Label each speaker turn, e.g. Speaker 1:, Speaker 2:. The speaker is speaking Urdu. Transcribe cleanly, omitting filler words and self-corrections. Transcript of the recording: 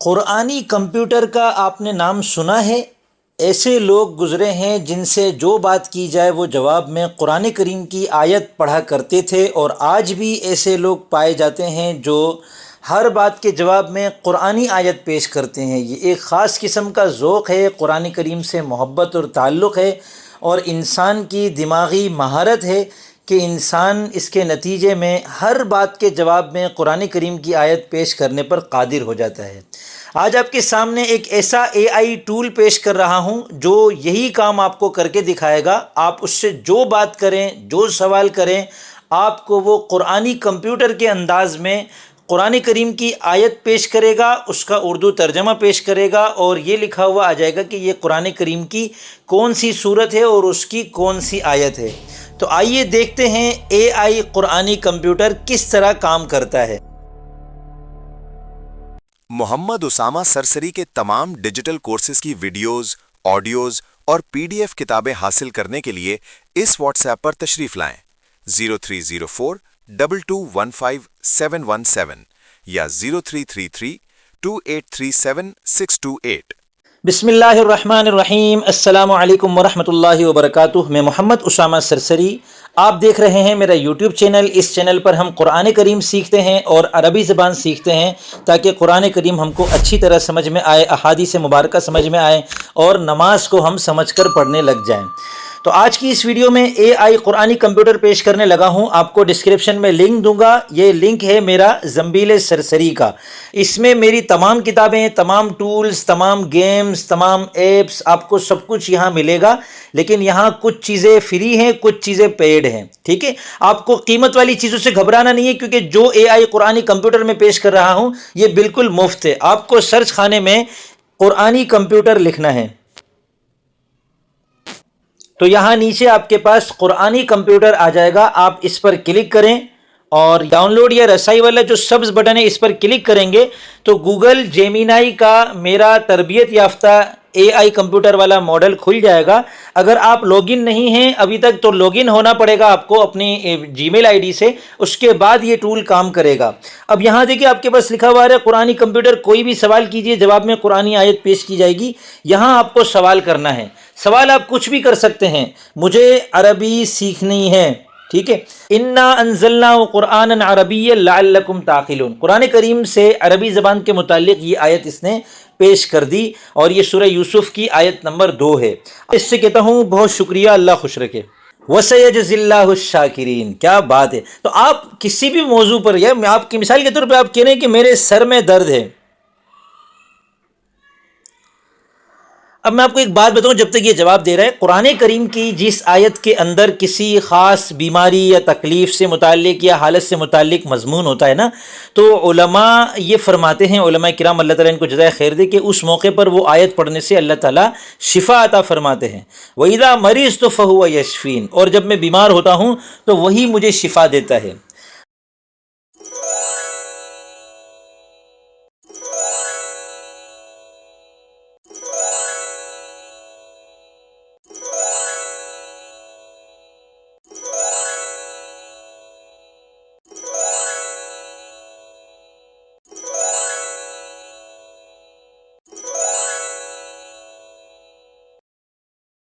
Speaker 1: قرآنی کمپیوٹر کا آپ نے نام سنا ہے؟ ایسے لوگ گزرے ہیں جن سے جو بات کی جائے وہ جواب میں قرآن کریم کی آیت پڑھا کرتے تھے، اور آج بھی ایسے لوگ پائے جاتے ہیں جو ہر بات کے جواب میں قرآنی آیت پیش کرتے ہیں۔ یہ ایک خاص قسم کا ذوق ہے، قرآن کریم سے محبت اور تعلق ہے، اور انسان کی دماغی مہارت ہے کہ انسان اس کے نتیجے میں ہر بات کے جواب میں قرآن کریم کی آیت پیش کرنے پر قادر ہو جاتا ہے۔ آج آپ کے سامنے ایک ایسا اے آئی ٹول پیش کر رہا ہوں جو یہی کام آپ کو کر کے دکھائے گا۔ آپ اس سے جو بات کریں، جو سوال کریں، آپ کو وہ قرآنی کمپیوٹر کے انداز میں قرآن کریم کی آیت پیش کرے گا، اس کا اردو ترجمہ پیش کرے گا، اور یہ لکھا ہوا آ جائے گا کہ یہ قرآن کریم کی کون سی صورت ہے اور اس کی کون سی آیت ہے۔ تو آئیے دیکھتے ہیں اے آئی قرآنی کمپیوٹر کس طرح کام کرتا ہے۔
Speaker 2: محمد اسامہ سرسری کے تمام ڈیجیٹل کورسز کی ویڈیوز، آڈیوز اور پی ڈی ایف کتابیں حاصل کرنے کے لیے اس واٹس ایپ پر تشریف لائیں 030422151717 یا 0333283768۔
Speaker 1: بسم اللہ الرحمن الرحیم۔ السلام علیکم ورحمۃ اللہ وبرکاتہ۔ میں محمد اسامہ سرسری، آپ دیکھ رہے ہیں میرا یوٹیوب چینل۔ اس چینل پر ہم قرآن کریم سیکھتے ہیں اور عربی زبان سیکھتے ہیں تاکہ قرآن کریم ہم کو اچھی طرح سمجھ میں آئے، احادیث مبارکہ سمجھ میں آئے، اور نماز کو ہم سمجھ کر پڑھنے لگ جائیں۔ تو آج کی اس ویڈیو میں اے آئی قرآنی کمپیوٹر پیش کرنے لگا ہوں۔ آپ کو ڈسکرپشن میں لنک دوں گا، یہ لنک ہے میرا زنبیل سرسری کا۔ اس میں میری تمام کتابیں، تمام ٹولز، تمام گیمز، تمام ایپس، آپ کو سب کچھ یہاں ملے گا، لیکن یہاں کچھ چیزیں فری ہیں، کچھ چیزیں پیڈ ہیں، ٹھیک ہے؟ آپ کو قیمت والی چیزوں سے گھبرانا نہیں ہے، کیونکہ جو اے آئی قرآنی کمپیوٹر میں پیش کر رہا ہوں یہ بالکل مفت ہے۔ آپ کو سرچ خانے میں قرآنی کمپیوٹر لکھنا ہے، تو یہاں نیچے آپ کے پاس قرآنی کمپیوٹر آ جائے گا۔ آپ اس پر کلک کریں، اور ڈاؤن لوڈ یا رسائی والا جو سبز بٹن ہے اس پر کلک کریں گے تو گوگل جیمینائی کا میرا تربیت یافتہ اے آئی کمپیوٹر والا ماڈل کھل جائے گا۔ اگر آپ لاگ ان نہیں ہیں ابھی تک تو لاگ ان ہونا پڑے گا آپ کو اپنی جی میل آئی ڈی سے، اس کے بعد یہ ٹول کام کرے گا۔ اب یہاں دیکھیں آپ کے پاس لکھا ہوا ہے قرآنی کمپیوٹر، کوئی بھی سوال کیجئے، جواب میں قرآنی آیت پیش کی جائے گی۔ یہاں آپ کو سوال کرنا ہے، سوال آپ کچھ بھی کر سکتے ہیں۔ مجھے عربی سیکھنی ہے، ٹھیک ہے؟ انا انزلناه قرآنا عربیا لعلکم تعقلون، قرآن کریم سے عربی زبان کے متعلق یہ آیت اس نے پیش کر دی، اور یہ سورہ یوسف کی آیت نمبر 2 ہے۔ اس سے کہتا ہوں بہت شکریہ، اللہ خوش رکھے۔ وَسَيَجْزِي اللَّهُ الشَّاكِرِينَ، کیا بات ہے۔ تو آپ کسی بھی موضوع پر، یا میں آپ کی مثال کے طور پہ آپ کہہ رہے ہیں کہ میرے سر میں درد ہے، اب میں آپ کو ایک بات بتاؤں جب تک یہ جواب دے رہا ہے، قرآن کریم کی جس آیت کے اندر کسی خاص بیماری یا تکلیف سے متعلق یا حالت سے متعلق مضمون ہوتا ہے نا، تو علماء یہ فرماتے ہیں، علماء کرام اللہ تعالیٰ ان کو جزائے خیر دے، کہ اس موقع پر وہ آیت پڑھنے سے اللہ تعالیٰ شفا عطا فرماتے ہیں۔ وَإِذَا مَرِضْتُ فَهُوَ يَشْفِينِ، اور جب میں بیمار ہوتا ہوں تو وہی مجھے شفا دیتا ہے۔